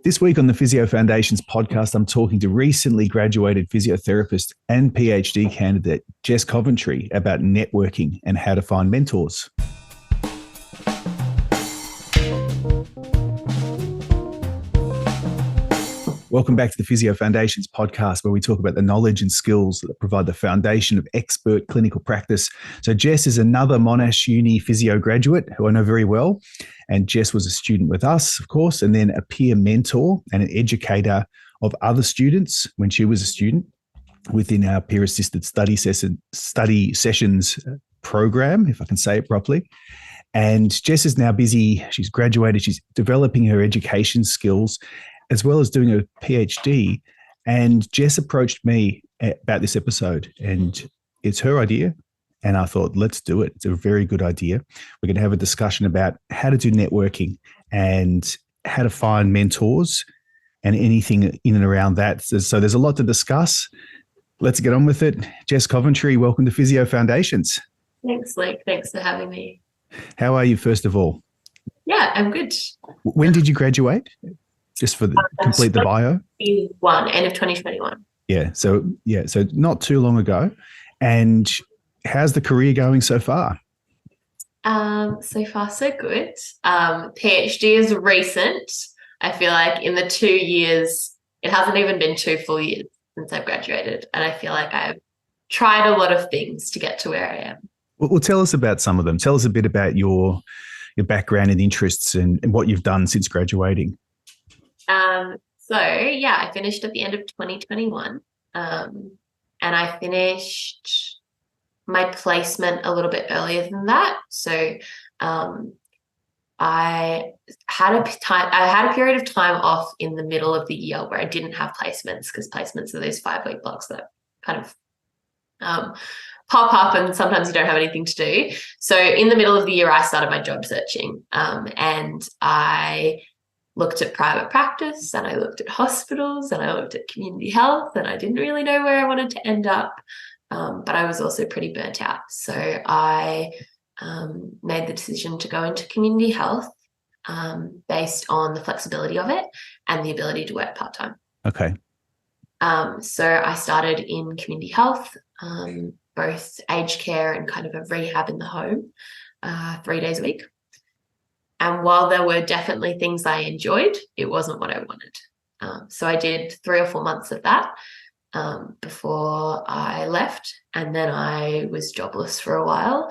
This week on the Physio Foundations podcast, I'm talking to recently graduated physiotherapist and PhD candidate Jess Coventry about networking and how to find mentors. Welcome back to the Physio Foundations podcast, where we talk about the knowledge and skills that provide the foundation of expert clinical practice. So Jess is another Monash Uni physio graduate who I know very well. And Jess was a student with us, of course, and then a peer mentor and an educator of other students when she was a student within our peer-assisted study sessions program, if I can say it properly. And Jess is now busy. She's graduated. She's developing her education skills as well as doing a PhD. And Jess approached me about this episode, and it's her idea. And I thought, let's do it. It's a very good idea. We're going to have a discussion about how to do networking and how to find mentors and anything in and around that. So there's a lot to discuss. Let's get on with it. Jess Coventry, welcome to Physio Foundations. Thanks, Luke. Thanks for having me. How are you, first of all? Yeah, I'm good. When did you graduate? Just for complete the bio. End of 2021. So not too long ago. And how's the career going so far? So far, so good. PhD is recent. I feel like in the 2 years, it hasn't even been 2 full years since I've graduated. And I feel like I've tried a lot of things to get to where I am. Well, tell us about some of them. Tell us a bit about your background and interests and what you've done since graduating. I finished at the end of 2021. And I finished my placement a little bit earlier than that. So I had a period of time off in the middle of the year where I didn't have placements, because placements are those 5-week blocks that kind of pop up and sometimes you don't have anything to do. So in the middle of the year, I started my job searching, and I looked at private practice, and I looked at hospitals, and I looked at community health, and I didn't really know where I wanted to end up. But I was also pretty burnt out. So I made the decision to go into community health based on the flexibility of it and the ability to work part-time. Okay. So I started in community health, both aged care and kind of a rehab in the home, 3 days a week. And while there were definitely things I enjoyed, it wasn't what I wanted. So I did 3 or 4 months of that before I left. And then I was jobless for a while,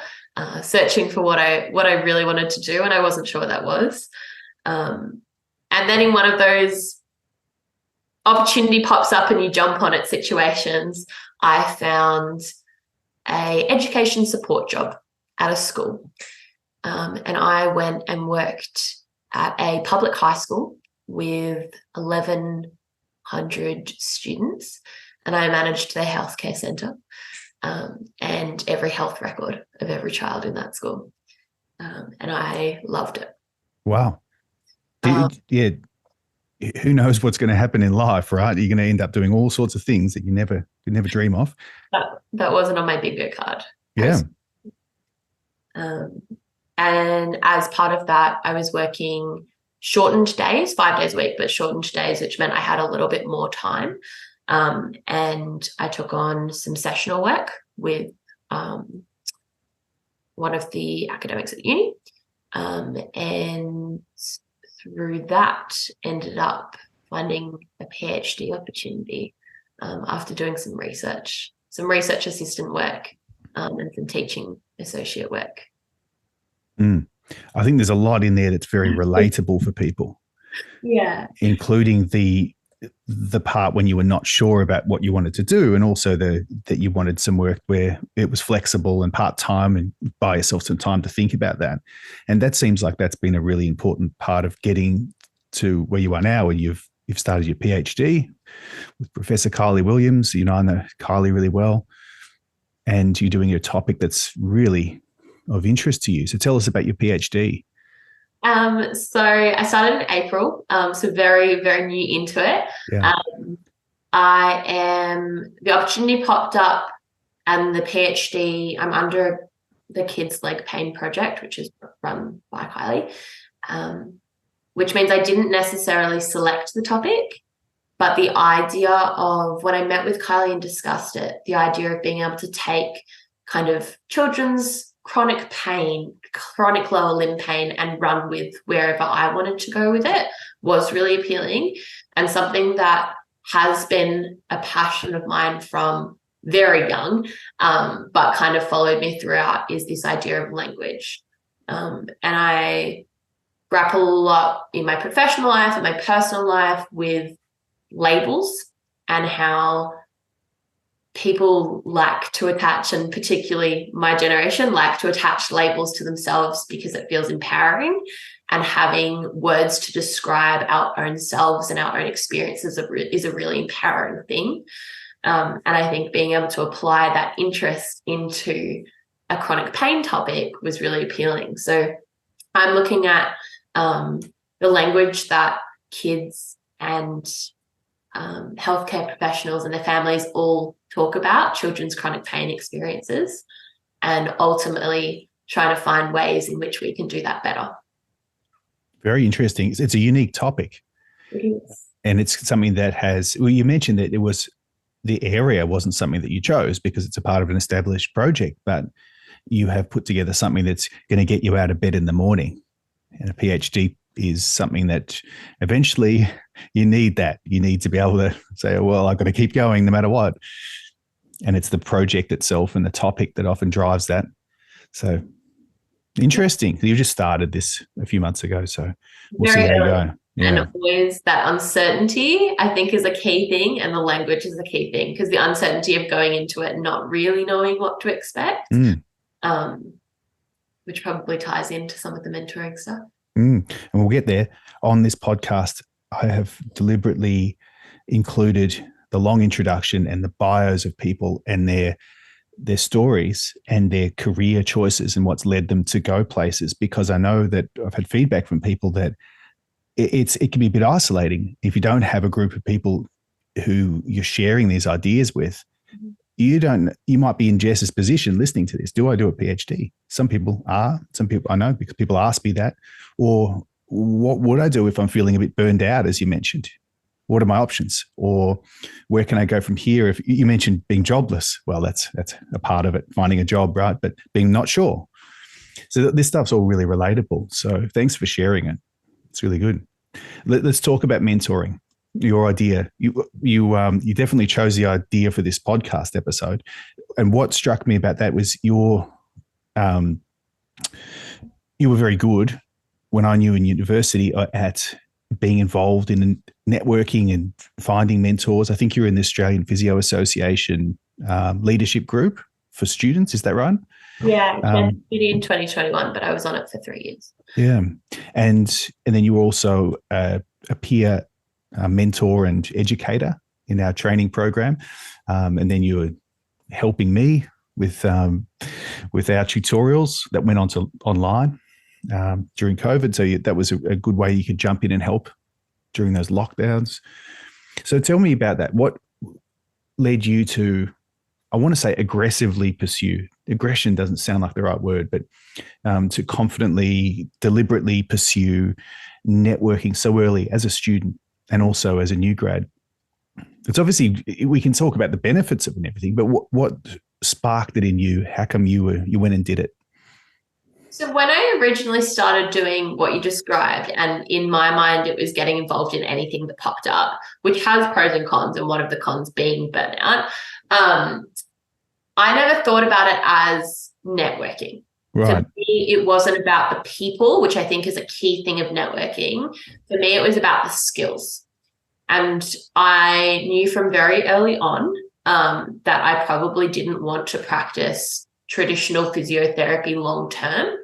searching for what I really wanted to do. And I wasn't sure what that was. And then in one of those opportunity pops up and you jump on it situations, I found a education support job at a school. And I went and worked at a public high school with 1,100 students, and I managed their healthcare centre and every health record of every child in that school. And I loved it. Wow. Who knows what's going to happen in life, right? You're going to end up doing all sorts of things that you never dream of. That wasn't on my bingo card. Yeah. And as part of that, I was working shortened days, 5 days a week, but shortened days, which meant I had a little bit more time. And I took on some sessional work with one of the academics at uni. And through that, ended up finding a PhD opportunity after doing some research assistant work and some teaching associate work. I think there's a lot in there that's very relatable for people. Yeah. Including the part when you were not sure about what you wanted to do, and also that you wanted some work where it was flexible and part-time and buy yourself some time to think about that. And that seems like that's been a really important part of getting to where you are now, and you've started your PhD with Professor Kylie Williams. I know Kylie really well, and you're doing a topic that's really of interest to you. So tell us about your PhD. So I started in April, so very, very new into it. Yeah. The opportunity popped up, and the PhD, I'm under the Kids Leg Pain Project, which is run by Kylie. which means I didn't necessarily select the topic, but the idea of when I met with Kylie and discussed it, the idea of being able to take kind of children's chronic pain, chronic lower limb pain, and run with wherever I wanted to go with it was really appealing, and something that has been a passion of mine from very young, but kind of followed me throughout, is this idea of language. And I grapple a lot in my professional life and my personal life with labels and how people like to attach, and particularly my generation like to attach labels to themselves because it feels empowering, and having words to describe our own selves and our own experiences is a really empowering thing. And I think being able to apply that interest into a chronic pain topic was really appealing. So I'm looking at the language that kids and healthcare professionals and their families all talk about children's chronic pain experiences, and ultimately trying to find ways in which we can do that better. Very interesting. It's a unique topic. It is. And it's something that has, well, you mentioned that the area wasn't something that you chose because it's a part of an established project, but you have put together something that's going to get you out of bed in the morning. And a PhD is something that eventually you need that. You need to be able to say, well, I've got to keep going no matter what. And it's the project itself and the topic that often drives that. So interesting. You just started this a few months ago, so we'll see how you go. Yeah. And always that uncertainty, I think, is a key thing, and the language is a key thing, because the uncertainty of going into it, not really knowing what to expect, which probably ties into some of the mentoring stuff. And we'll get there. On this podcast, I have deliberately included the long introduction and the bios of people and their stories and their career choices and what's led them to go places, because I know that I've had feedback from people that it can be a bit isolating if you don't have a group of people who you're sharing these ideas with. You might be in Jess's position listening to this. Do I do a PhD? Some people are. Some people I know, because people ask me that. Or what would I do if I'm feeling a bit burned out, as you mentioned? What are my options? Or where can I go from here? If you mentioned being jobless, well, that's a part of it, finding a job, right? But being not sure. So this stuff's all really relatable. So thanks for sharing it. It's really good. Let's talk about mentoring. Your idea. You definitely chose the idea for this podcast episode. And what struck me about that was you were very good when I knew in university at being involved in networking and finding mentors. I think you're in the Australian Physio Association leadership group for students. Is that right? Yeah, I did in 2021, but I was on it for 3 years. Yeah, and then you were also a peer mentor and educator in our training program, and then you were helping me with our tutorials that went on to online during COVID. So that was a good way you could jump in and help during those lockdowns. So tell me about that. What led you to, I want to say, aggressively pursue? Aggression doesn't sound like the right word, but to confidently, deliberately pursue networking so early as a student and also as a new grad. It's obviously, we can talk about the benefits of it and everything, but what sparked it in you? How come you went and did it? So when I originally started doing what you described, and in my mind, it was getting involved in anything that popped up, which has pros and cons, and one of the cons being burnout. I never thought about it as networking. Right. For me, it wasn't about the people, which I think is a key thing of networking. For me, it was about the skills. And I knew from very early on that I probably didn't want to practice traditional physiotherapy long term.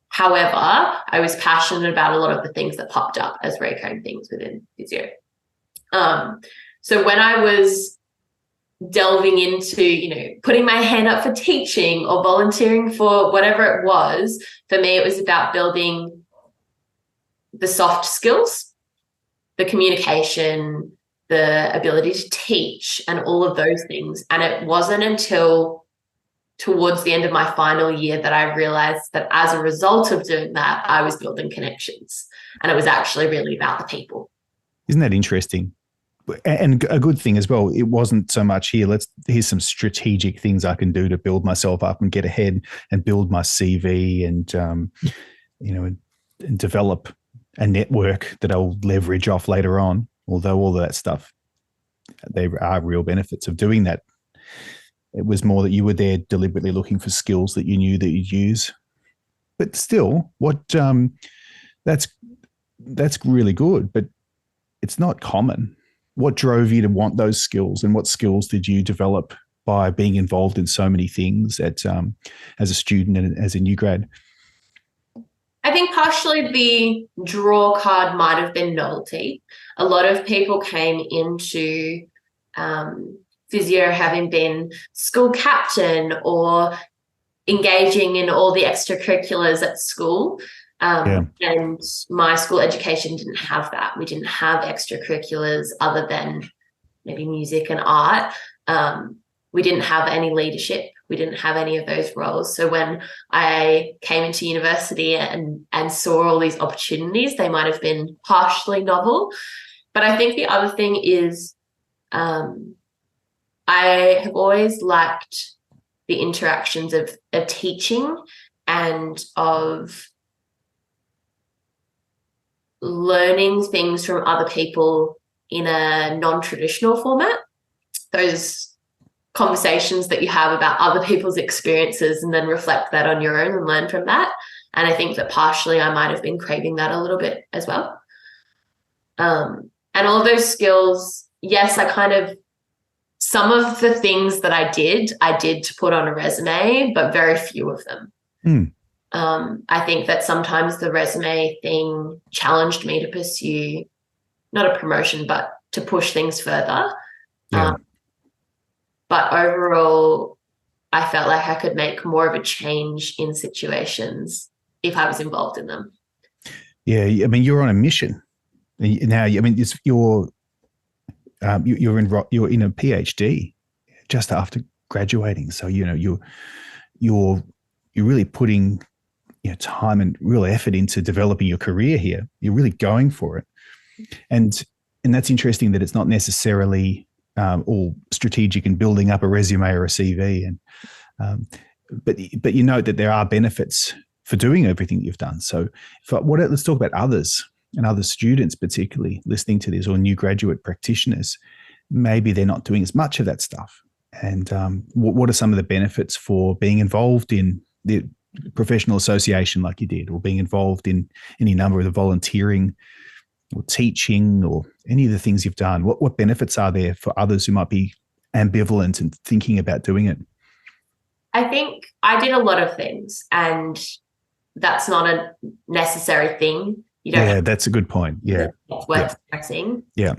However, I was passionate about a lot of the things that popped up as recurring things within physio. So when I was delving into, putting my hand up for teaching or volunteering for whatever it was, for me, it was about building the soft skills, the communication, the ability to teach, and all of those things. And it wasn't until towards the end of my final year that I realized that as a result of doing that, I was building connections, and it was actually really about the people. Isn't that interesting? And a good thing as well, it wasn't so much here's some strategic things I can do to build myself up and get ahead and build my CV and, and develop a network that I'll leverage off later on. Although all of that stuff, there are real benefits of doing that. It was more that you were there deliberately looking for skills that you knew that you'd use. But still, that's really good, but it's not common. What drove you to want those skills, and what skills did you develop by being involved in so many things as a student and as a new grad? I think partially the draw card might have been novelty. A lot of people came into physio having been school captain or engaging in all the extracurriculars at school. And my school education didn't have that. We didn't have extracurriculars other than maybe music and art. We didn't have any leadership. We didn't have any of those roles. So when I came into university and saw all these opportunities, they might have been partially novel. But I think the other thing is I have always liked the interactions of teaching and of learning things from other people in a non-traditional format. Those conversations that you have about other people's experiences and then reflect that on your own and learn from that. And I think that partially I might have been craving that a little bit as well. And all those skills, yes, some of the things that I did to put on a resume, but very few of them. I think that sometimes the resume thing challenged me to pursue not a promotion, but to push things further. But overall, I felt like I could make more of a change in situations if I was involved in them. Yeah, I mean, you're on a mission now. I mean, you're in a PhD just after graduating, so you're really putting time and real effort into developing your career here. You're really going for it, and that's interesting that it's not necessarily all strategic and building up a resume or a CV, but you note that there are benefits for doing everything you've done. So let's talk about others and other students, particularly listening to this, or new graduate practitioners. Maybe they're not doing as much of that stuff. And what are some of the benefits for being involved in the professional association like you did, or being involved in any number of the volunteering or teaching or any of the things you've done? What benefits are there for others who might be ambivalent and thinking about doing it? I think I did a lot of things, and that's not a necessary thing. That's a good point. Yeah. It's worth practicing. Yeah.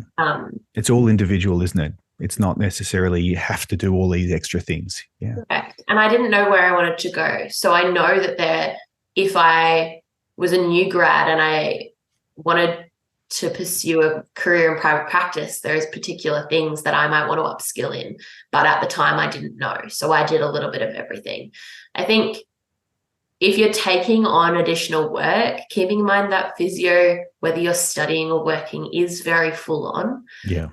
It's all individual, isn't it? It's not necessarily you have to do all these extra things. Yeah. Correct. And I didn't know where I wanted to go. So I know that if I was a new grad and I wanted to pursue a career in private practice, there's particular things that I might want to upskill in. But at the time I didn't know. So I did a little bit of everything. I think if you're taking on additional work, keeping in mind that physio, whether you're studying or working, is very full on. Yeah.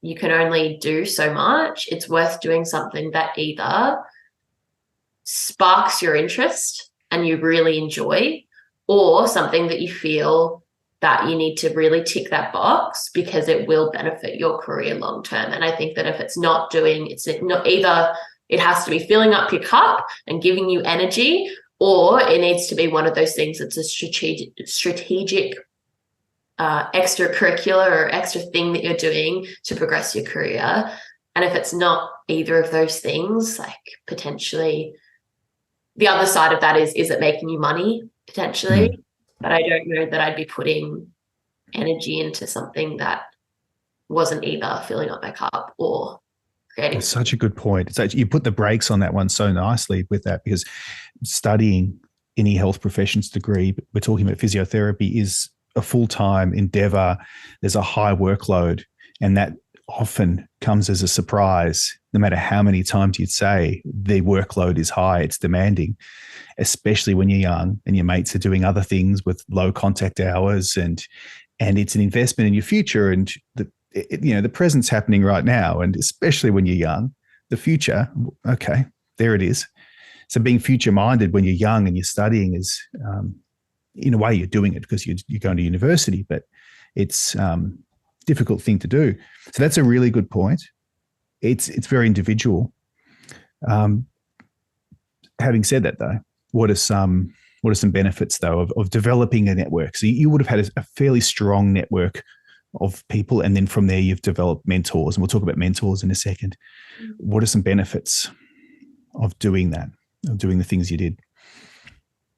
You can only do so much. It's worth doing something that either sparks your interest and you really enjoy, or something that you feel that you need to really tick that box because it will benefit your career long term. And I think that if it's not either it has to be filling up your cup and giving you energy, or it needs to be one of those things that's a strategic extracurricular or extra thing that you're doing to progress your career. And if it's not either of those things, like potentially the other side of that is it making you money potentially? But I don't know that I'd be putting energy into something that wasn't either filling up my cup or creating. That's such a good point. It's like you put the brakes on that one so nicely with that, because studying any health professions degree, we're talking about physiotherapy, is a full-time endeavor. There's a high workload, and that often comes as a surprise no matter how many times you'd say the workload is high, it's demanding, especially when you're young and your mates are doing other things with low contact hours, and it's an investment in your future. And the present's happening right now, and especially when you're young, the future, okay, there it is. So being future minded when you're young and you're studying is, in a way, you're doing it because you're going to university, but it's difficult thing to do. So that's a really good point. It's very individual. Having said that, though, what are some benefits though of developing a network? So you would have had a fairly strong network of people, and then from there you've developed mentors, and we'll talk about mentors in a second. What are some benefits of doing that, of doing the things you did?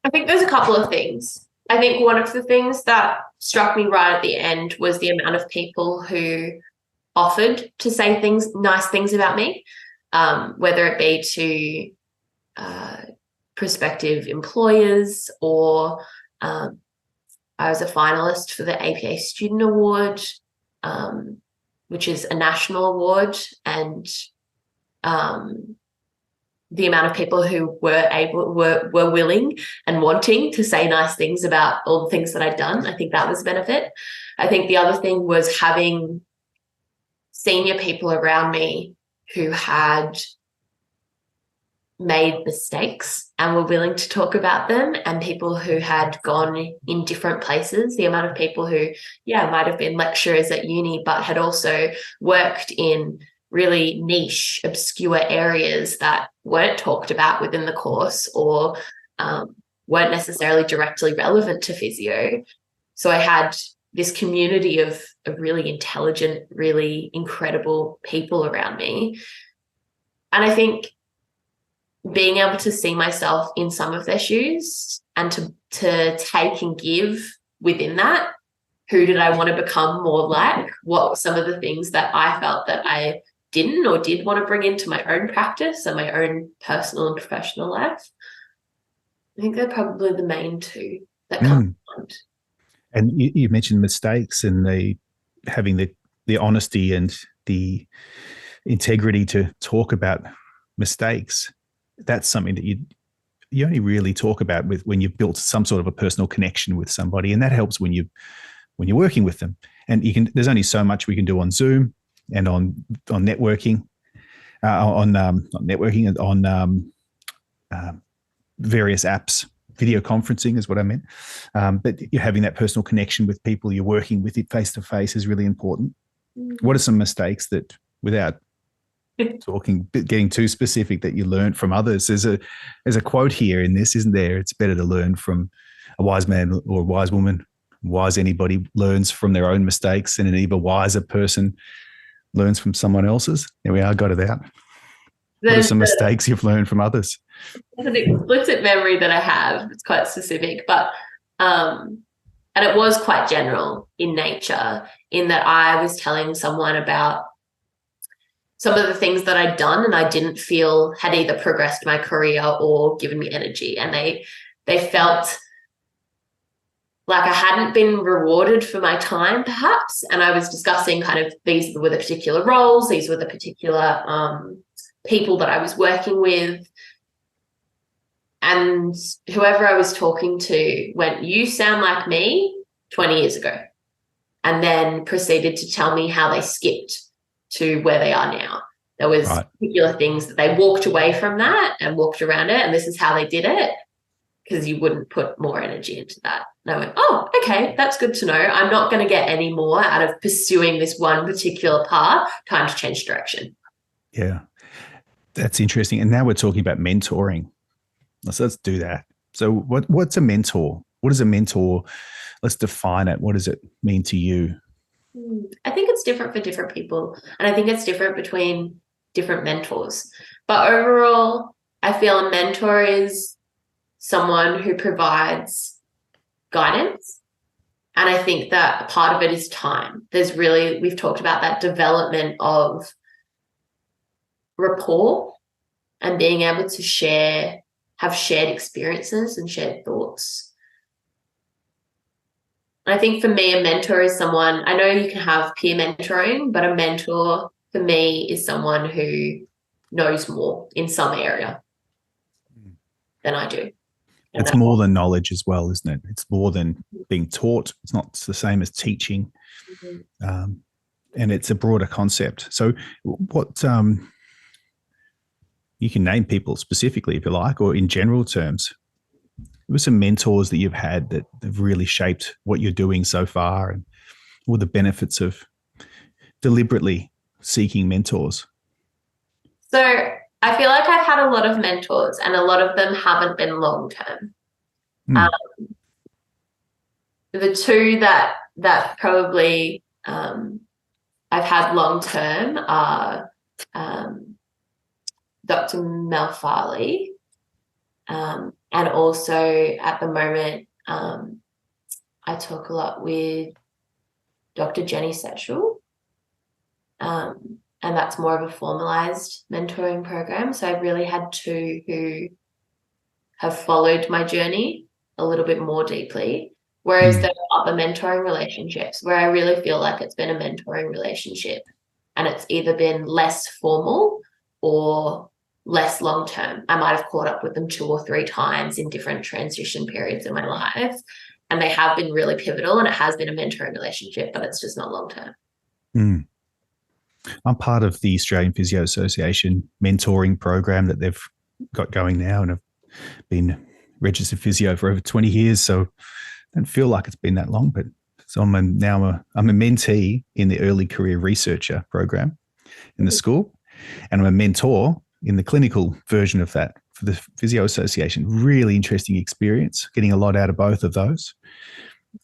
I think there's a couple of things. I think one of the things that struck me right at the end was the amount of people who offered to say nice things about me, whether it be to prospective employers, or I was a finalist for the APA Student Award, which is a national award, and the amount of people who were willing and wanting to say nice things about all the things that I'd done. I think that was a benefit. I think the other thing was having senior people around me who had made mistakes and were willing to talk about them, and people who had gone in different places. The amount of people who, might have been lecturers at uni, but had also worked in really niche, obscure areas that weren't talked about within the course, or weren't necessarily directly relevant to physio. So I had this community of really intelligent, really incredible people around me. And I think being able to see myself in some of their shoes and to take and give within that, who did I want to become more like? What were some of the things that I felt that I didn't or did want to bring into my own practice and my own personal and professional life? I think they're probably the main two that come to mind. And you mentioned mistakes, and having the honesty and the integrity to talk about mistakes. That's something that you only really talk about when you've built some sort of a personal connection with somebody, and that helps when you're working with them. And there's only so much we can do on Zoom and on networking, on various apps. Video conferencing is what I meant. But you're having that personal connection with people you're working with, it face to face, is really important. What are some mistakes that, without getting too specific, that you learned from others? There's a quote here in this, isn't there? It's better to learn from a wise man or a wise woman. Wise anybody learns from their own mistakes, and an even wiser person learns from someone else's. There we are, got it out. What are some mistakes you've learned from others? It's an explicit memory that I have. It's quite specific, but and it was quite general in nature, in that I was telling someone about some of the things that I'd done and I didn't feel had either progressed my career or given me energy, and they felt like I hadn't been rewarded for my time, perhaps. And I was discussing kind of, these were the particular roles, these were the particular people that I was working with. And whoever I was talking to went, "You sound like me 20 years ago." And then proceeded to tell me how they skipped to where they are now. There was particular things that they walked away from that and walked around it, and this is how they did it, because you wouldn't put more energy into that. And I went, "Oh, okay, that's good to know. I'm not going to get any more out of pursuing this one particular path. Time to change direction." Yeah, that's interesting. And now we're talking about mentoring. Let's do that. So what's a mentor? What is a mentor? Let's define it. What does it mean to you? I think it's different for different people, and I think it's different between different mentors. But overall, I feel a mentor is someone who provides guidance. And I think that a part of it is time. We've talked about that development of rapport and being able to have shared experiences and shared thoughts. And I think for me, a mentor is someone, I know you can have peer mentoring, but a mentor for me is someone who knows more in some area than I do. And it's more than knowledge as well, isn't it? It's more than being taught. It's not the same as teaching. And it's a broader concept. So what you can name people specifically if you like, or in general terms. What were some mentors that you've had that have really shaped what you're doing so far, and all the benefits of deliberately seeking mentors? So I feel like I've had a lot of mentors, and a lot of them haven't been long-term. The two that probably I've had long-term are Dr. Mel Farley, and also at the moment I talk a lot with Dr. Jenny Setchell, and that's more of a formalized mentoring program. So I've really had two who have followed my journey a little bit more deeply, whereas there are other mentoring relationships where I really feel like it's been a mentoring relationship and it's either been less formal or less long-term. I might have caught up with them 2 or 3 times in different transition periods in my life, and they have been really pivotal, and it has been a mentoring relationship, but it's just not long-term. I'm part of the Australian Physio Association mentoring program that they've got going now, and I've been registered physio for over 20 years, so I don't feel like it's been that long. But so I'm a mentee in the early career researcher program in the school, and I'm a mentor in the clinical version of that for the Physio Association. Really interesting experience, getting a lot out of both of those.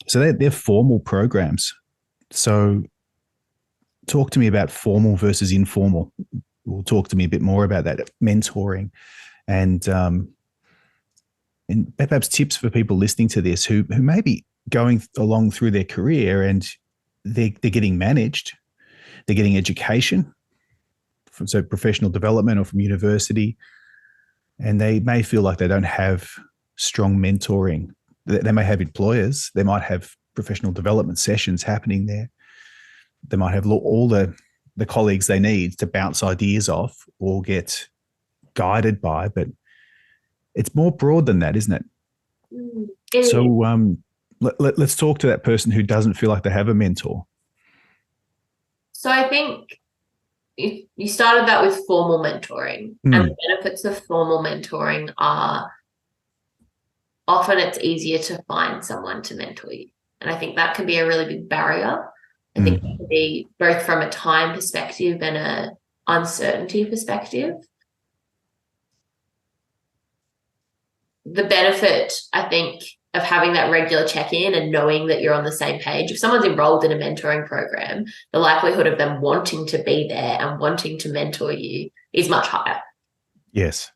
So they're formal programs. So talk to me about formal versus informal. We'll talk to me a bit more about that mentoring, and perhaps tips for people listening to this who may be going along through their career and they're getting managed, they're getting education, so professional development or from university, and they may feel like they don't have strong mentoring. They may have employers, they might have professional development sessions happening there. They might have all the colleagues they need to bounce ideas off or get guided by, but it's more broad than that, isn't it? So let's talk to that person who doesn't feel like they have a mentor. So I think you started that with formal mentoring, and the benefits of formal mentoring are often it's easier to find someone to mentor you. And I think that can be a really big barrier. I think it can be both from a time perspective and a uncertainty perspective. The benefit, I think, of having that regular check-in and knowing that you're on the same page. If someone's enrolled in a mentoring program, the likelihood of them wanting to be there and wanting to mentor you is much higher. Yes.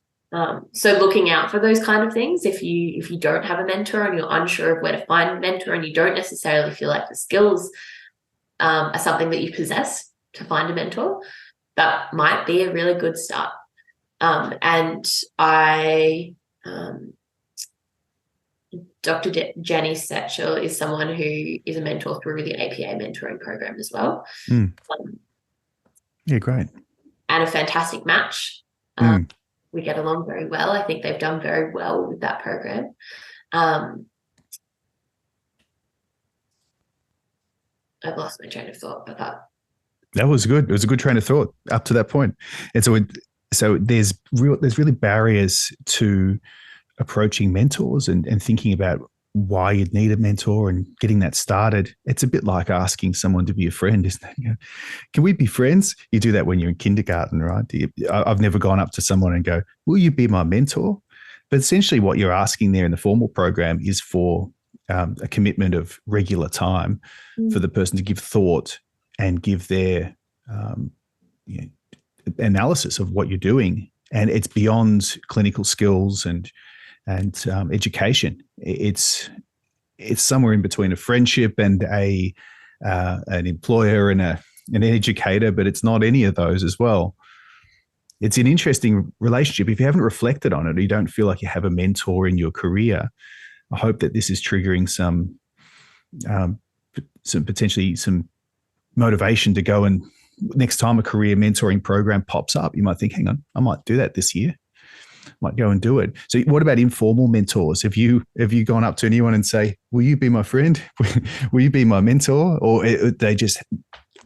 So looking out for those kind of things, if you don't have a mentor and you're unsure of where to find a mentor and you don't necessarily feel like the skills are something that you possess to find a mentor, that might be a really good start. And Dr. Jenny Setchell is someone who is a mentor through the APA mentoring program as well. Yeah, great. And a fantastic match. We get along very well. I think they've done very well with that program. I've lost my train of thought, but that was good. It was a good train of thought up to that point. And so there's really barriers to approaching mentors and thinking about why you'd need a mentor and getting that started. It's a bit like asking someone to be a friend, isn't it? You know, can we be friends? You do that when you're in kindergarten, right? I've never gone up to someone and go, will you be my mentor? But essentially what you're asking there in the formal program is for a commitment of regular time for the person to give thought and give their analysis of what you're doing. And it's beyond clinical skills and education. It's somewhere in between a friendship and an employer and an educator, but it's not any of those as well. It's an interesting relationship. If you haven't reflected on it, or you don't feel like you have a mentor in your career, I hope that this is triggering some potentially some motivation to go and next time a career mentoring program pops up, you might think, hang on, I might do that this year. Might go and do it. So what about informal mentors? Have you gone up to anyone and say, will you be my friend? Will you be my mentor? Or they just,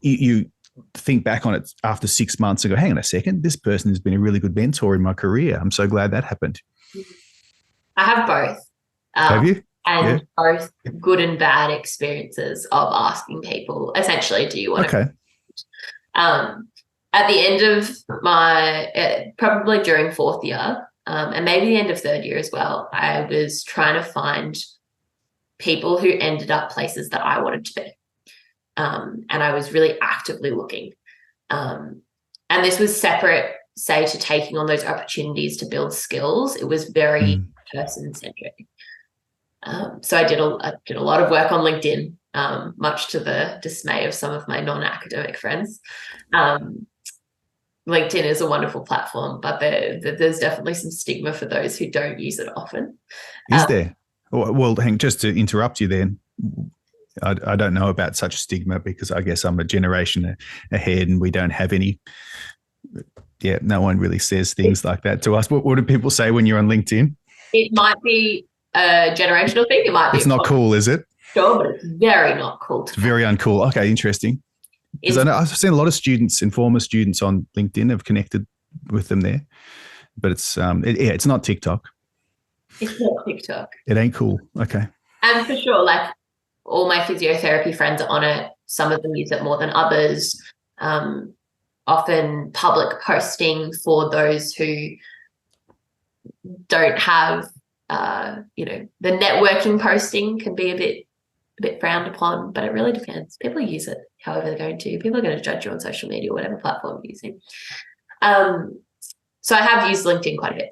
you think back on it after 6 months and go, hang on a second, this person has been a really good mentor in my career. I'm so glad that happened. I have both. Have you? And both good and bad experiences of asking people, essentially, do you want to? At the end of my, probably during fourth year, and maybe the end of third year as well, I was trying to find people who ended up places that I wanted to be. And I was really actively looking. And this was separate, say, to taking on those opportunities to build skills. It was very person-centric. So I did a lot of work on LinkedIn, much to the dismay of some of my non-academic friends. LinkedIn is a wonderful platform, but there's definitely some stigma for those who don't use it often. Is there? Well, just to interrupt you then, I don't know about such stigma because I guess I'm a generation ahead and we don't have any. Yeah, no one really says things like that to us. What do people say when you're on LinkedIn? It might be a generational thing. It might be. It's not cool, is it? Sure, but it's very not cool. It's very uncool. Okay, interesting. Because I know I've seen a lot of students and former students on LinkedIn have connected with them there, but it's it's not TikTok. It's not TikTok. It ain't cool. Okay. And for sure, like all my physiotherapy friends are on it. Some of them use it more than others. Often public posting for those who don't have, the networking posting can be a bit frowned upon, but it really depends. People use it however they're going to. People are going to judge you on social media, whatever platform you're using. So I have used LinkedIn quite a bit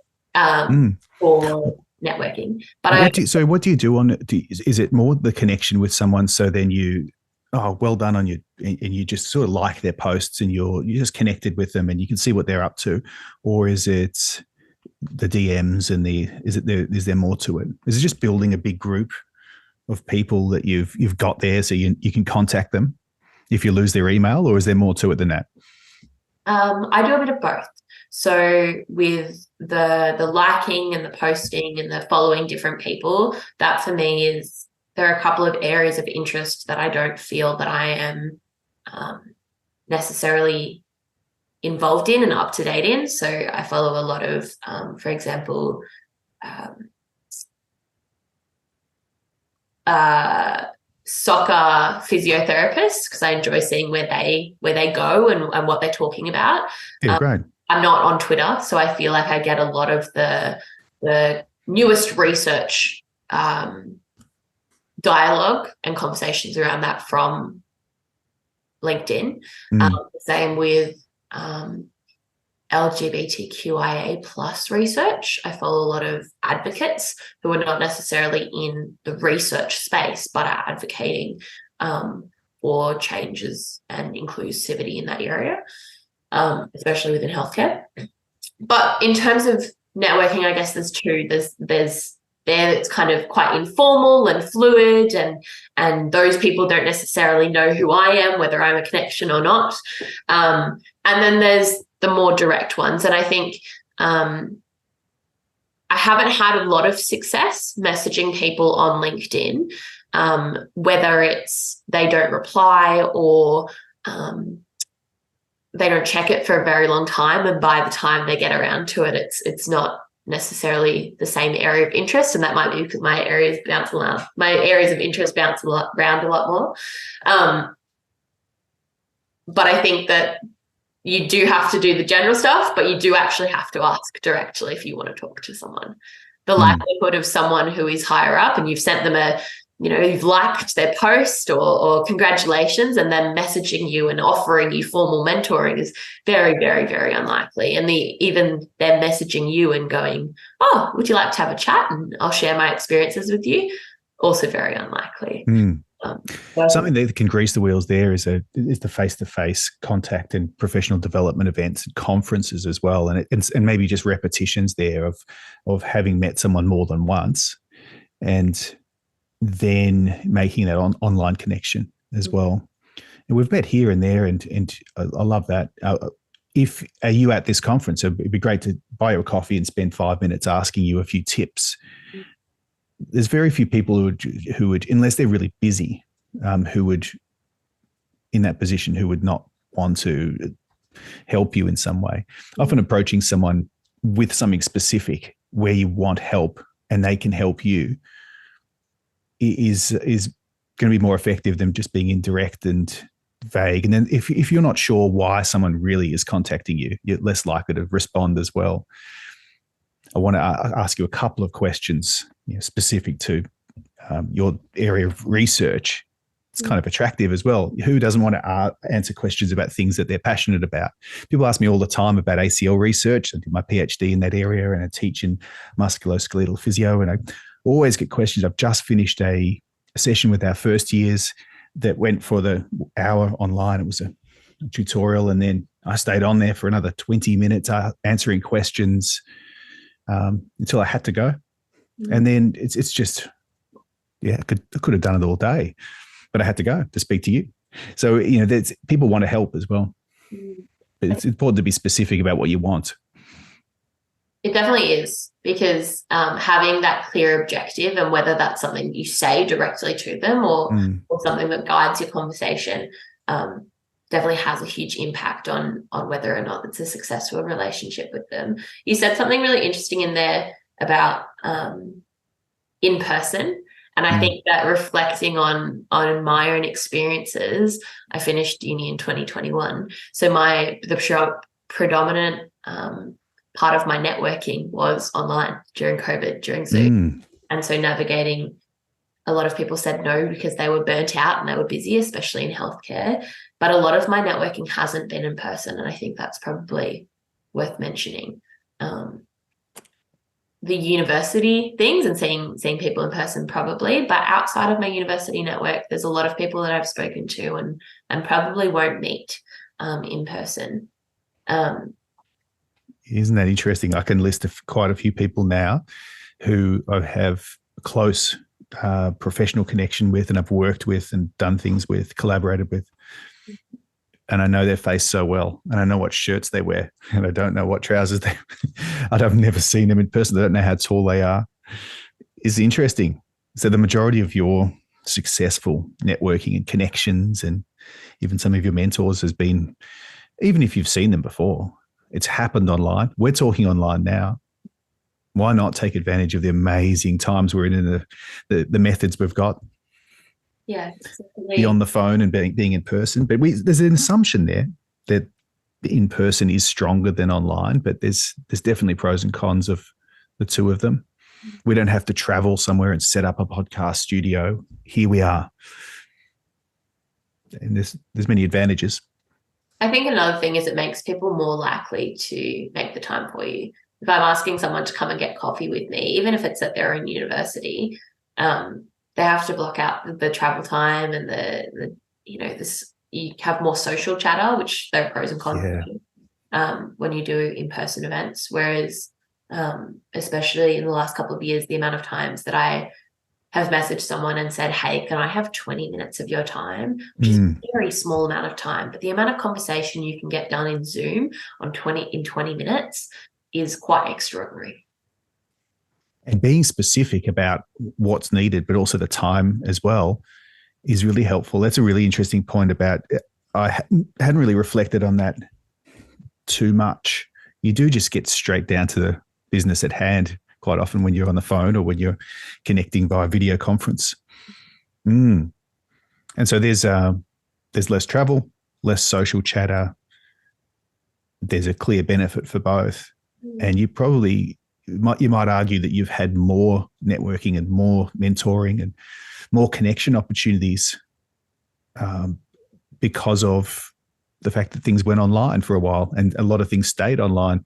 for networking. But what do you do on it? Is it more the connection with someone? So then well done on you, and you just sort of like their posts and you're just connected with them and you can see what they're up to, or is it the DMs and is there more to it? Is it just building a big group of people that you've got there so you can contact them if you lose their email, or is there more to it than that? I do a bit of both. So with the liking and the posting and the following different people, that for me is, there are a couple of areas of interest that I don't feel that I am necessarily involved in and up to date in. So I follow a lot of, for example, soccer physiotherapists, because I enjoy seeing where they go and what they're talking about. Yeah, great. I'm not on Twitter, so I feel like I get a lot of the newest research dialogue and conversations around that from LinkedIn. Same with LGBTQIA plus research. I follow a lot of advocates who are not necessarily in the research space, but are advocating for changes and inclusivity in that area, especially within healthcare. But in terms of networking, I guess there's two. There's it's kind of quite informal and fluid, and those people don't necessarily know who I am, whether I'm a connection or not. And then there's the more direct ones. And I think I haven't had a lot of success messaging people on LinkedIn, whether it's they don't reply or they don't check it for a very long time, and by the time they get around to it, it's not necessarily the same area of interest, and that might be because my areas of interest bounce around a lot more. But I think that you do have to do the general stuff, but you do actually have to ask directly if you want to talk to someone. The likelihood of someone who is higher up and you've sent them you've liked their post or congratulations, and then messaging you and offering you formal mentoring is very, very, very unlikely. And even them messaging you and going, oh, would you like to have a chat and I'll share my experiences with you, also very unlikely. Something that can grease the wheels there is the face-to-face contact and professional development events and conferences as well, and maybe just repetitions there of having met someone more than once, and then making that online connection as well. And we've met here and there, and I love that. If are you at this conference, it'd be great to buy you a coffee and spend 5 minutes asking you a few tips. There's very few people who would, unless they're really busy, who would, in that position, who would not want to help you in some way. Often approaching someone with something specific where you want help and they can help you is going to be more effective than just being indirect and vague. And then if you're not sure why someone really is contacting you, you're less likely to respond as well. I want to ask you a couple of questions, specific to your area of research. It's kind of attractive as well. Who doesn't want to answer questions about things that they're passionate about? People ask me all the time about ACL research. I did my PhD in that area, and I teach in musculoskeletal physio, and I always get questions. I've just finished a session with our first years that went for the hour online. It was a tutorial, and then I stayed on there for another 20 minutes answering questions until I had to go. And then it's just, I could have done it all day, but I had to go to speak to you. So, people want to help as well. But it's important to be specific about what you want. It definitely is, because having that clear objective, and whether that's something you say directly to them or something that guides your conversation, definitely has a huge impact on whether or not it's a successful relationship with them. You said something really interesting in there about in person. And I think that, reflecting on my own experiences, I finished uni in 2021. So the predominant part of my networking was online during COVID, during Zoom. And so navigating, a lot of people said no because they were burnt out and they were busy, especially in healthcare. But a lot of my networking hasn't been in person. And I think that's probably worth mentioning. The university things and seeing people in person, probably, but outside of my university network, there's a lot of people that I've spoken to and probably won't meet in person. Isn't that interesting? I can list quite a few people now who I have a close professional connection with, and I've worked with and done things with, collaborated with. And I know their face so well, and I know what shirts they wear, and I don't know what trousers they I've never seen them in person. I don't know how tall they are. It's interesting. So the majority of your successful networking and connections, and even some of your mentors, has been, even if you've seen them before, it's happened online. We're talking online now. Why not take advantage of the amazing times we're in, and the methods we've got? Yeah, beyond the phone and being in person. But there's an assumption there that in person is stronger than online, but there's definitely pros and cons of the two of them. We don't have to travel somewhere and set up a podcast studio. Here we are. And there's many advantages. I think another thing is it makes people more likely to make the time for you. If I'm asking someone to come and get coffee with me, even if it's at their own university, they have to block out the travel time and you have more social chatter, which there are pros and cons when you do in-person events. Whereas, especially in the last couple of years, the amount of times that I have messaged someone and said, hey, can I have 20 minutes of your time? Which is a very small amount of time, but the amount of conversation you can get done in Zoom in 20 minutes is quite extraordinary. And being specific about what's needed, but also the time as well, is really helpful. That's a really interesting point about, I hadn't really reflected on that too much. You do just get straight down to the business at hand quite often when you're on the phone or when you're connecting via video conference. And so there's less travel, less social chatter. There's a clear benefit for both. And you might argue that you've had more networking and more mentoring and more connection opportunities because of the fact that things went online for a while and a lot of things stayed online.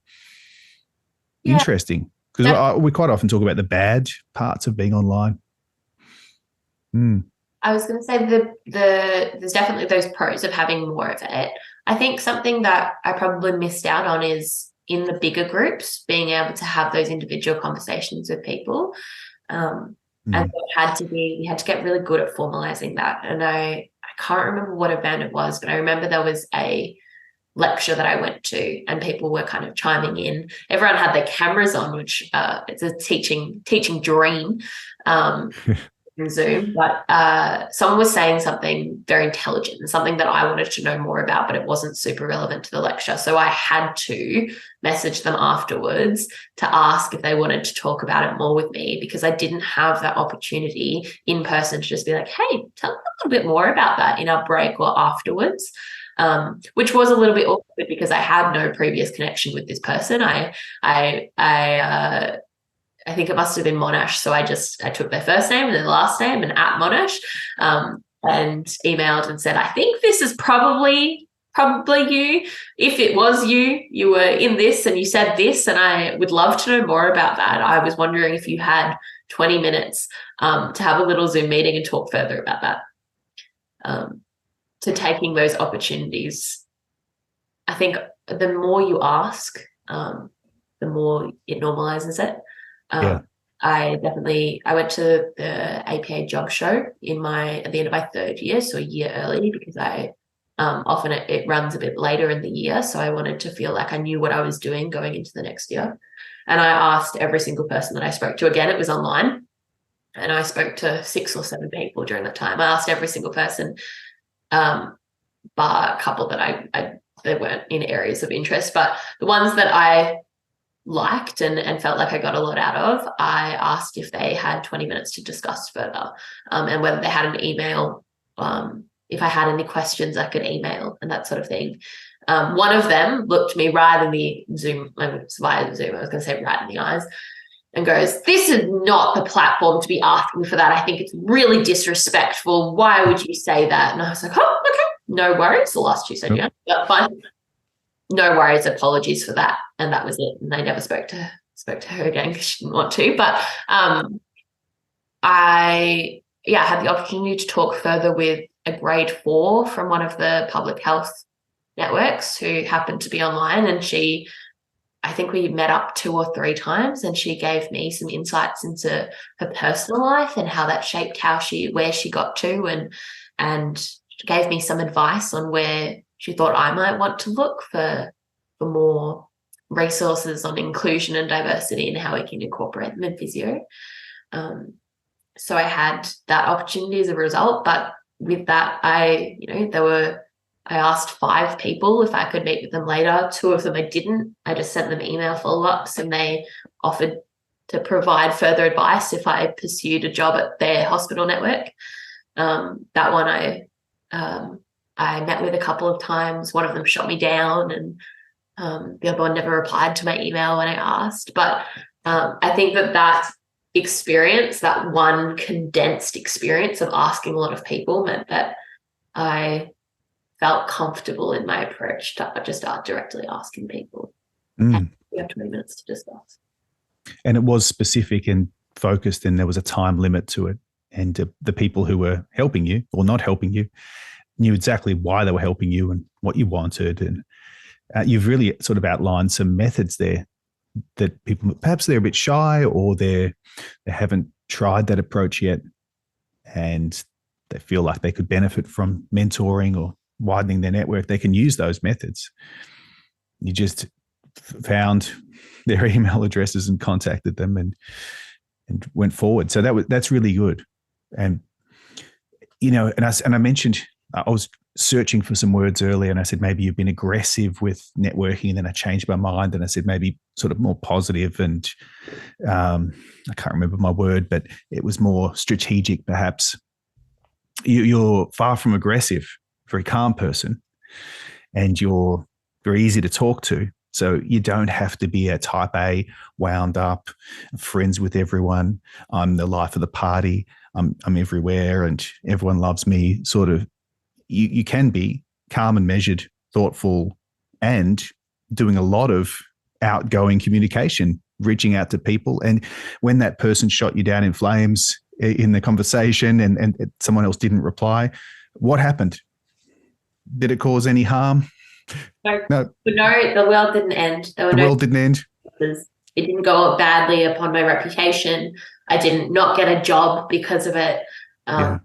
Yeah. Interesting. Because we quite often talk about the bad parts of being online. I was going to say there's definitely those pros of having more of it. I think something that I probably missed out on is, in the bigger groups, being able to have those individual conversations with people. And so we had to get really good at formalizing that. And I can't remember what event it was, but I remember there was a lecture that I went to and people were kind of chiming in. Everyone had their cameras on, which it's a teaching dream. Zoom, but someone was saying something very intelligent and something that I wanted to know more about, but it wasn't super relevant to the lecture. So I had to message them afterwards to ask if they wanted to talk about it more with me, because I didn't have that opportunity in person to just be like, hey, tell me a little bit more about that in our break or afterwards. Which was a little bit awkward because I had no previous connection with this person. I think it must have been Monash. So I took their first name and their last name and at Monash, and emailed and said, I think this is probably you. If it was you, you were in this and you said this, and I would love to know more about that. I was wondering if you had 20 minutes to have a little Zoom meeting and talk further about that. To taking those opportunities, I think the more you ask, the more it normalizes it. I went to the APA job show at the end of my third year, so a year early, because I often it runs a bit later in the year, so I wanted to feel like I knew what I was doing going into the next year. And I asked every single person that I spoke to. Again, it was online, and I spoke to 6 or 7 people during that time. I asked every single person, bar a couple that they weren't in areas of interest, but the ones that I liked and felt like I got a lot out of, I asked if they had 20 minutes to discuss further, and whether they had an email, if I had any questions I could email and that sort of thing. One of them looked me right in the Zoom, via Zoom, I was going to say right in the eyes, and goes, this is not the platform to be asking for that. I think it's really disrespectful. Why would you say that? And I was like, oh, okay, no worries. The last 2 said, yeah, that's fine. No worries, apologies for that. And that was it. And they never spoke to her again because she didn't want to. But I had the opportunity to talk further with a grade 4 from one of the public health networks who happened to be online. And I think we met up 2 or 3 times, and she gave me some insights into her personal life and how that shaped where she got to, and gave me some advice on where she thought I might want to look for more resources on inclusion and diversity and how we can incorporate them in physio. So I had that opportunity as a result, but with that, I asked 5 people if I could meet with them later. 2 of them I didn't. I just sent them email follow-ups, and they offered to provide further advice if I pursued a job at their hospital network. That one I met with a couple of times. One of them shot me down, and the other one never replied to my email when I asked. But I think that experience, that one condensed experience of asking a lot of people, meant that I felt comfortable in my approach to just start directly asking people. And we have 20 minutes to discuss. And it was specific and focused, and there was a time limit to it. And the people who were helping you or not helping you knew exactly why they were helping you and what you wanted. And you've really sort of outlined some methods there that people, perhaps they're a bit shy, or they haven't tried that approach yet, and they feel like they could benefit from mentoring or widening their network. They can use those methods. You just found their email addresses and contacted them and went forward. So that's really good. And I mentioned, I was searching for some words earlier, and I said maybe you've been aggressive with networking, and then I changed my mind and I said maybe sort of more positive, and I can't remember my word, but it was more strategic perhaps. You're far from aggressive, very calm person, and you're very easy to talk to. So you don't have to be a type A, wound up, friends with everyone. I'm the life of the party. I'm everywhere and everyone loves me. Sort of, you can be calm and measured, thoughtful, and doing a lot of outgoing communication, reaching out to people. And when that person shot you down in flames in the conversation and someone else didn't reply, what happened? Did it cause any harm? No, the world didn't end. The world didn't end. It didn't go badly upon my reputation. I didn't not get a job because of it. But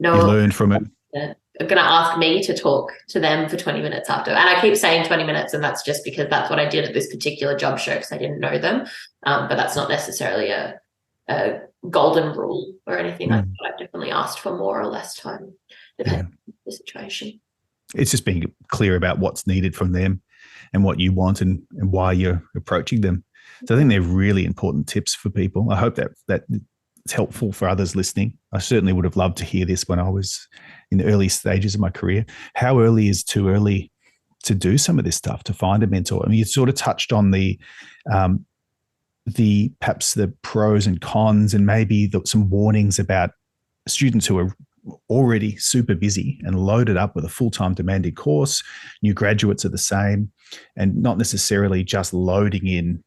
no, you learned from it. going to ask me to talk to them for 20 minutes after. And I keep saying 20 minutes, and that's just because that's what I did at this particular job show because I didn't know them. But that's not necessarily a golden rule or anything like that. I've definitely asked for more or less time, depending on the situation. It's just being clear about what's needed from them and what you want and why you're approaching them. So I think they're really important tips for people. I hope that it's helpful for others listening. I certainly would have loved to hear this when I was in the early stages of my career. How early is too early to do some of this stuff, to find a mentor? I mean, you sort of touched on the perhaps the pros and cons and maybe some warnings about students who are already super busy and loaded up with a full-time demanding course. New graduates are the same, and not necessarily just loading in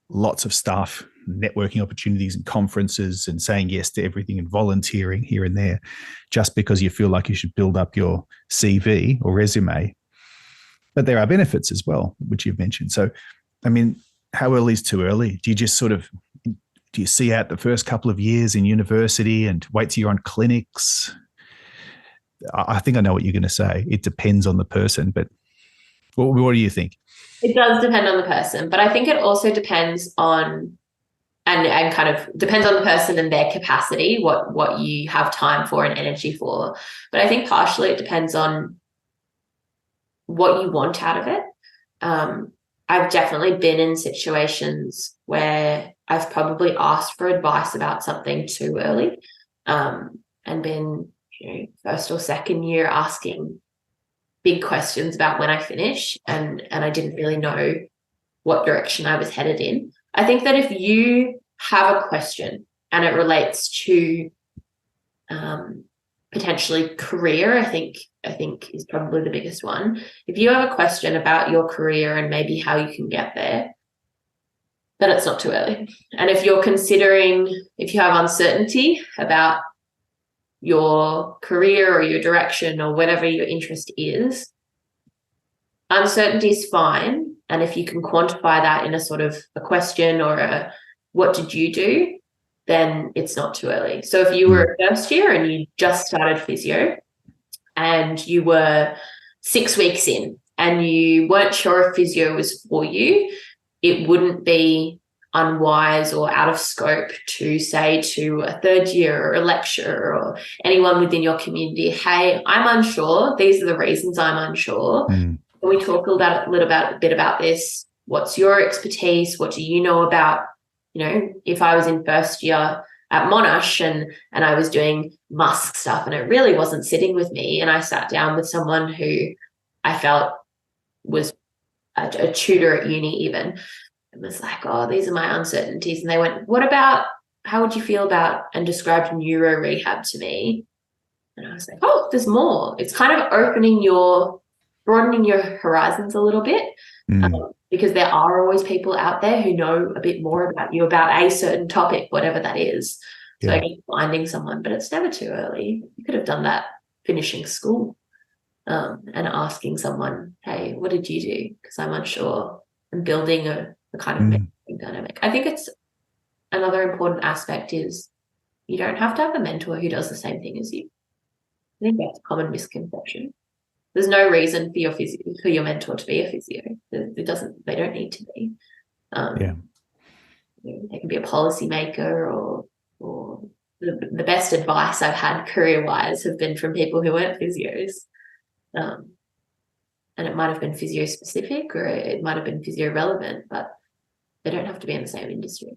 lots of stuff, networking opportunities and conferences and saying yes to everything and volunteering here and there just because you feel like you should build up your CV or resume. But there are benefits as well, which you've mentioned. So, I mean, how early is too early? Do you see out the first couple of years in university and wait till you're on clinics? I think I know what you're going to say. It depends on the person, but what do you think? It does depend on the person, but I think it also depends on and kind of depends on the person and their capacity, what you have time for and energy for. But I think partially it depends on what you want out of it. I've definitely been in situations where I've probably asked for advice about something too early, and been, first or second year asking big questions about when I finish, and I didn't really know what direction I was headed in. I think that if you have a question and it relates to potentially career, I think is probably the biggest one. If you have a question about your career and maybe how you can get there, then it's not too early. And if you have uncertainty about your career or your direction or whatever your interest is, uncertainty is fine. And if you can quantify that in a sort of a question or a what did you do, then it's not too early. So if you were a first year and you just started physio and you were 6 weeks in and you weren't sure if physio was for you, it wouldn't be unwise or out of scope to say to a third year or a lecturer or anyone within your community, hey, I'm unsure. These are the reasons I'm unsure. Can we talk a bit about this? What's your expertise? What do you know about, if I was in first year at Monash and I was doing Musk stuff and it really wasn't sitting with me, and I sat down with someone who I felt was a tutor at uni even, it was like, oh, these are my uncertainties. And they went, how would you feel about, and described neuro rehab to me. And I was like, oh, there's more. It's kind of broadening your horizons a little bit, because there are always people out there who know a bit more about you, about a certain topic, whatever that is. So I guess finding someone, but it's never too early. You could have done that finishing school, and asking someone, hey, what did you do? Because I'm unsure, and building a kind of mentoring dynamic. I think it's another important aspect is you don't have to have a mentor who does the same thing as you. I think that's a common misconception. There's no reason for your mentor to be a physio. They don't need to be. They can be a policy maker or the best advice I've had career-wise have been from people who weren't physios. And it might have been physio specific or it might have been physio relevant, but they don't have to be in the same industry.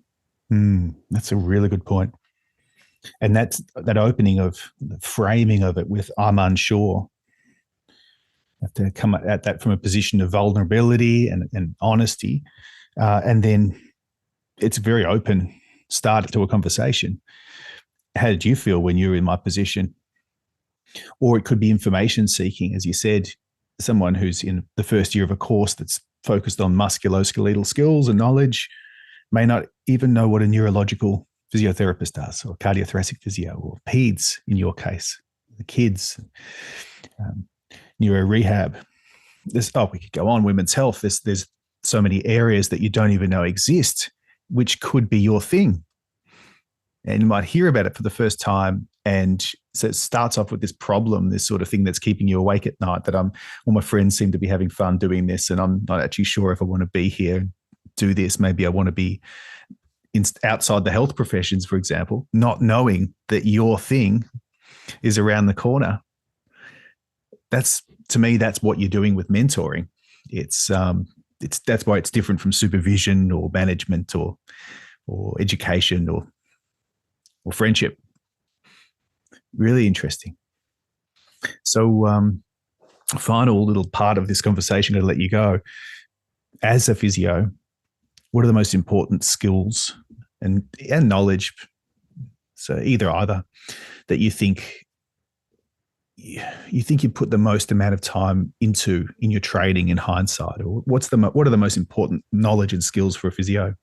That's a really good point. And that's that opening of the framing of it with I'm unsure. You have to come at that from a position of vulnerability and honesty. And then it's a very open start to a conversation. How did you feel when you were in my position? Or it could be information seeking, as you said, someone who's in the first year of a course that's focused on musculoskeletal skills and knowledge may not even know what a neurological physiotherapist does, or cardiothoracic physio, or peds in your case, the kids, neuro rehab. We could go on, women's health. There's so many areas that you don't even know exist, which could be your thing. And you might hear about it for the first time and So it starts off with this problem, this sort of thing that's keeping you awake at night, that all my friends seem to be having fun doing this, and I'm not actually sure if I want to be here and do this. Maybe I want to be outside the health professions, for example, not knowing that your thing is around the corner. To me, that's what you're doing with mentoring. That's why it's different from supervision or management or education or friendship. Really interesting. So, final little part of this conversation to let you go. As a physio, what are the most important skills and knowledge? So either that you think you put the most amount of time into in your training in hindsight, or what are the most important knowledge and skills for a physio?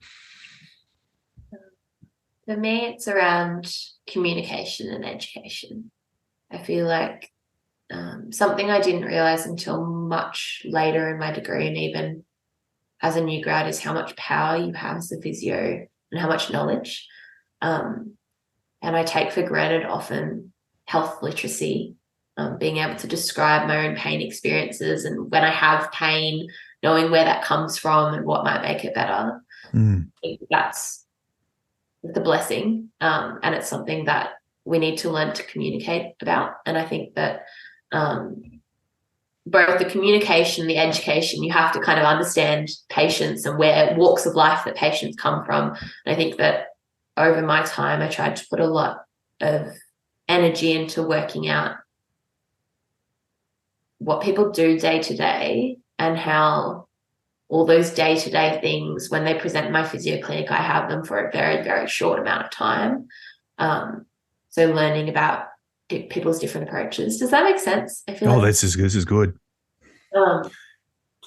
For me, it's around communication and education. I feel like something I didn't realize until much later in my degree, and even as a new grad, is how much power you have as a physio and how much knowledge. And I take for granted often health literacy, being able to describe my own pain experiences, and when I have pain, knowing where that comes from and what might make it better. I think that's the blessing, and it's something that we need to learn to communicate about. And I think that both the communication and the education, you have to kind of understand patients and where walks of life that patients come from. And I think that over my time, I tried to put a lot of energy into working out what people do day to day, and how all those day-to-day things, when they present in my physio clinic, I have them for a very, very short amount of time. So learning about people's different approaches. Does that make sense? I feel this is good.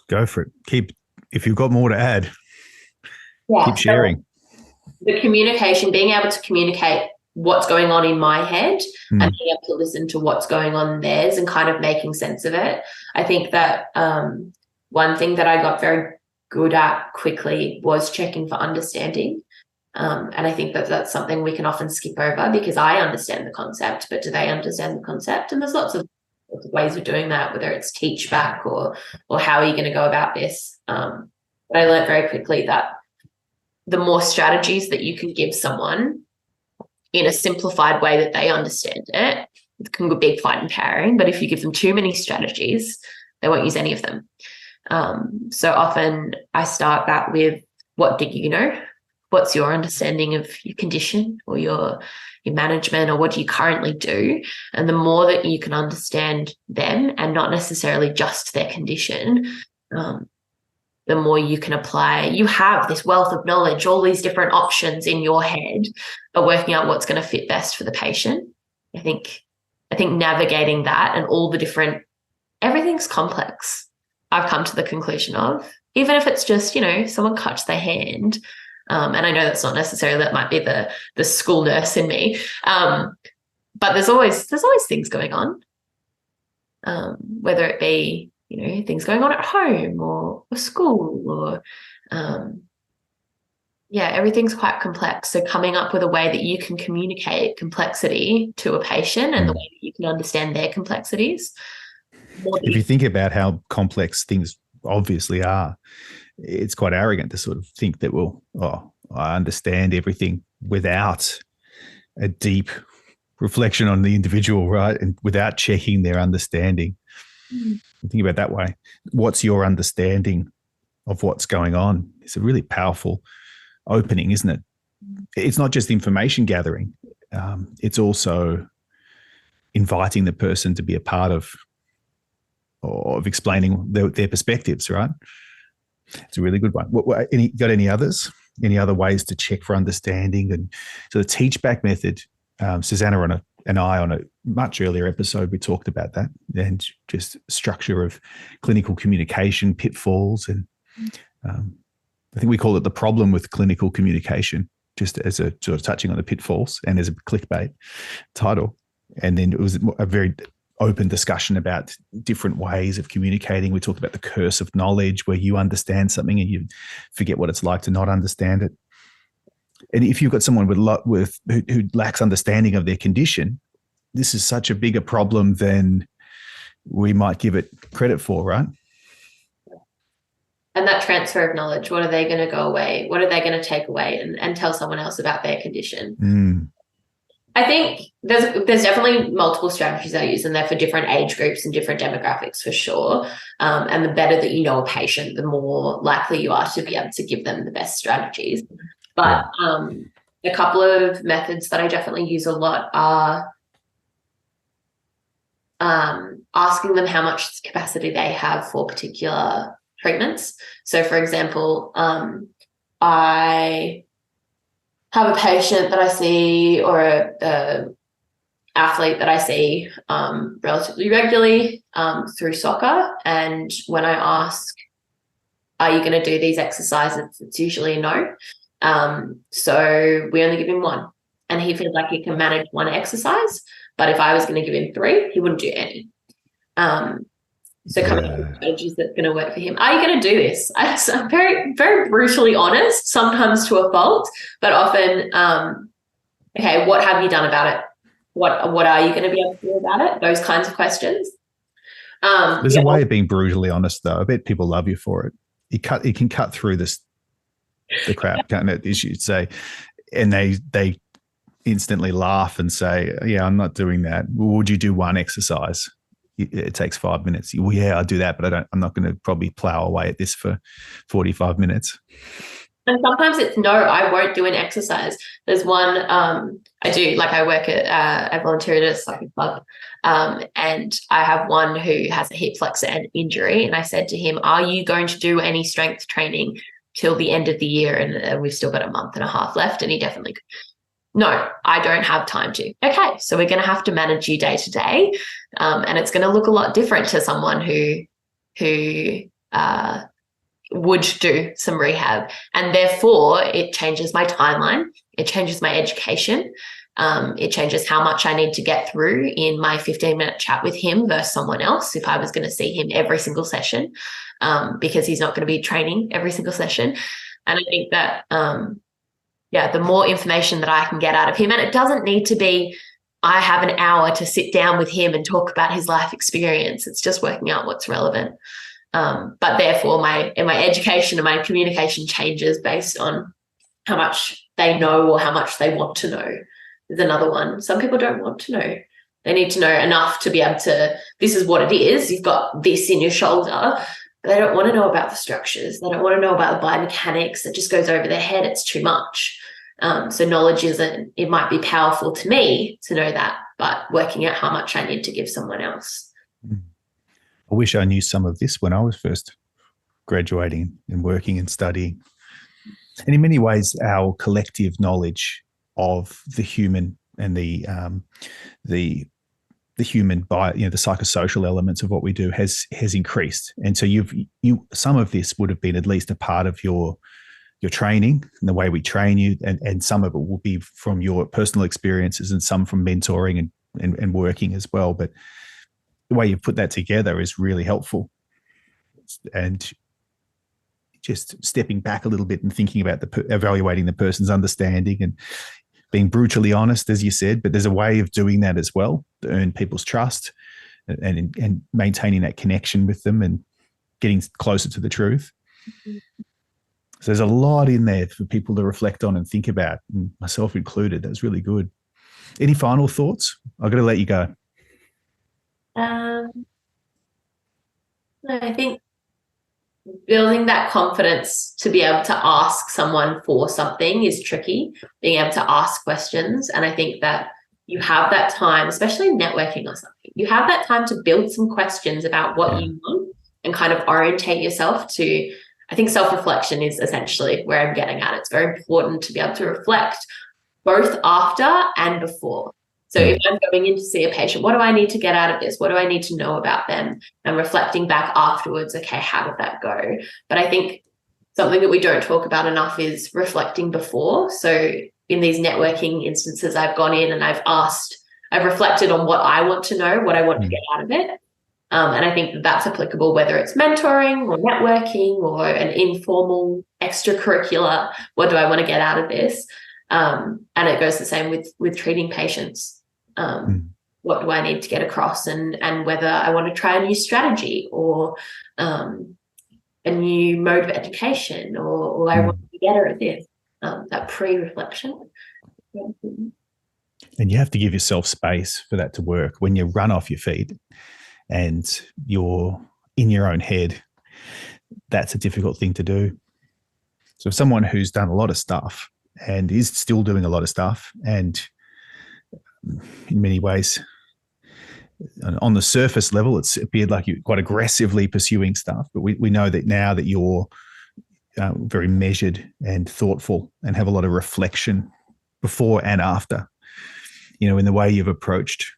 Go for it. If you've got more to add, keep sharing. So the communication, being able to communicate what's going on in my head and being able to listen to what's going on in theirs and kind of making sense of it. I think that one thing that I got very good at quickly was checking for understanding. And I think that that's something we can often skip over, because I understand the concept, but do they understand the concept? And there's lots of ways of doing that, whether it's teach back or how are you going to go about this. But I learned very quickly that the more strategies that you can give someone in a simplified way that they understand it, it can be quite empowering. But if you give them too many strategies, they won't use any of them. So often I start that with, what do you know? What's your understanding of your condition or your management, or what do you currently do? And the more that you can understand them and not necessarily just their condition, the more you can apply. You have this wealth of knowledge, all these different options in your head, but working out what's going to fit best for the patient. I think navigating that and all the different, everything's complex. I've come to the conclusion of, even if it's just, someone cuts their hand, and I know that's not necessarily, that might be the school nurse in me, but there's always things going on, whether it be, things going on at home or school or, everything's quite complex. So coming up with a way that you can communicate complexity to a patient and the way that you can understand their complexities. If you think about how complex things obviously are, it's quite arrogant to sort of think that, I understand everything without a deep reflection on the individual, right? And without checking their understanding. Think about it that way. What's your understanding of what's going on? It's a really powerful opening, isn't it? It's not just information gathering. It's also inviting the person to be a part of explaining their perspectives, right? It's a really good one. Got any others? Any other ways to check for understanding? And so the teach back method, Susanna and I on a much earlier episode, we talked about that, and just structure of clinical communication pitfalls. And I think we call it the problem with clinical communication, just as a sort of touching on the pitfalls and as a clickbait title. And then it was a very open discussion about different ways of communicating. We talked about the curse of knowledge, where you understand something and you forget what it's like to not understand it. And if you've got someone who lacks understanding of their condition, this is such a bigger problem than we might give it credit for, right? And that transfer of knowledge, what are they going to go away? What are they going to take away and tell someone else about their condition? I think there's definitely multiple strategies I use, and they're for different age groups and different demographics for sure. And the better that you know a patient, the more likely you are to be able to give them the best strategies. But a couple of methods that I definitely use a lot are asking them how much capacity they have for particular treatments. So, for example, I have a patient that I see, or a athlete that I see relatively regularly through soccer, and when I ask, are you going to do these exercises, it's usually a no. So we only give him one, and he feels like he can manage one exercise, but if I was going to give him 3, he wouldn't do any. So coming up with strategies that's going to work for him. Are you going to do this? I'm very, very brutally honest, sometimes to a fault, but often, okay, what have you done about it? What are you going to be able to do about it? Those kinds of questions. There's a way of being brutally honest, though. I bet people love you for it. You can cut through the crap, can't it? As you'd say, and they instantly laugh and say, "Yeah, I'm not doing that." Well, would you do one exercise? It takes 5 minutes. Well, yeah, I'll do that, but I'm not going to probably plow away at this for 45 minutes. And sometimes it's no, I won't do an exercise. There's one I do, like I work at I volunteer at a cycling club, and I have one who has a hip flexor and injury, and I said to him, are you going to do any strength training till the end of the year? And we've still got a month and a half left, and he definitely no, I don't have time to. Okay, so we're going to have to manage you day to day, and it's going to look a lot different to someone who would do some rehab, and therefore it changes my timeline, it changes my education, it changes how much I need to get through in my 15-minute chat with him versus someone else if I was going to see him every single session, because he's not going to be training every single session. And I think that the more information that I can get out of him, and it doesn't need to be I have an hour to sit down with him and talk about his life experience. It's just working out what's relevant. But therefore my education and my communication changes based on how much they know or how much they want to know. There's another one. Some people don't want to know. They need to know enough to be able to, this is what it is. You've got this in your shoulder. But they don't want to know about the structures. They don't want to know about the biomechanics. It just goes over their head. It's too much. So knowledge it might be powerful to me to know that, but working out how much I need to give someone else. I wish I knew some of this when I was first graduating and working and studying. And in many ways, our collective knowledge of the human and the human the psychosocial elements of what we do has increased. And so some of this would have been at least a part of your training and the way we train you, and some of it will be from your personal experiences and some from mentoring and working as well. But the way you put that together is really helpful. And just stepping back a little bit and thinking about evaluating the person's understanding and being brutally honest, as you said, but there's a way of doing that as well to earn people's trust and maintaining that connection with them and getting closer to the truth. Mm-hmm. So there's a lot in there for people to reflect on and think about, and myself included. That's really good. Any final thoughts? I've got to let you go. I think building that confidence to be able to ask someone for something is tricky, being able to ask questions. And I think that you have that time, especially networking or something, you have that time to build some questions about what you want and kind of orientate yourself to, I think self-reflection is essentially where I'm getting at. It's very important to be able to reflect both after and before. So if I'm going in to see a patient, what do I need to get out of this? What do I need to know about them? And reflecting back afterwards, okay, how did that go? But I think something that we don't talk about enough is reflecting before. So in these networking instances, I've gone in and I've reflected on what I want to know, what I want to get out of it. And I think that's applicable, whether it's mentoring or networking or an informal extracurricular, what do I want to get out of this? And it goes the same with treating patients. What what do I need to get across, and whether I want to try a new strategy or a new mode of education, or I want to be better at this. That pre-reflection. And you have to give yourself space for that to work. When you run off your feet and you're in your own head, that's a difficult thing to do. So someone who's done a lot of stuff and is still doing a lot of stuff, and in many ways, on the surface level, it's appeared like you're quite aggressively pursuing stuff. But we know that now that you're very measured and thoughtful and have a lot of reflection before and after, in the way you've approached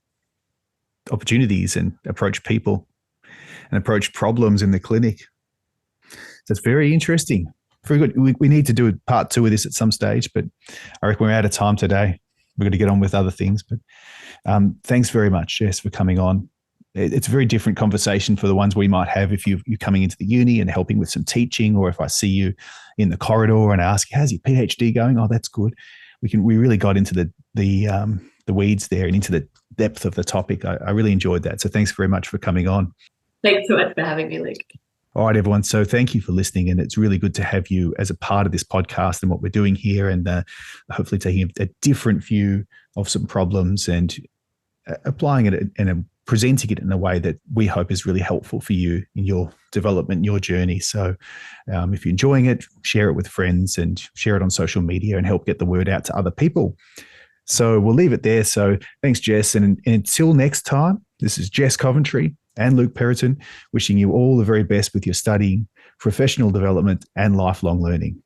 opportunities and approached people and approached problems in the clinic. So it's very interesting. Very good. We need to do a part 2 of this at some stage, but I reckon we're out of time today. We're going to get on with other things. But thanks very much, Jess, for coming on. It's a very different conversation for the ones we might have if you're coming into the uni and helping with some teaching, or if I see you in the corridor and I ask, how's your PhD going? Oh, that's good. We really got into the weeds there and into the depth of the topic. I really enjoyed that. So thanks very much for coming on. Thanks so much for having me, Luke. All right, everyone. So thank you for listening. And it's really good to have you as a part of this podcast and what we're doing here, and hopefully taking a different view of some problems and applying it and presenting it in a way that we hope is really helpful for you in your development, your journey. So if you're enjoying it, share it with friends and share it on social media and help get the word out to other people. So we'll leave it there. So thanks, Jess. And until next time, this is Jess Coventry and Luke Periton wishing you all the very best with your studying, professional development, and lifelong learning.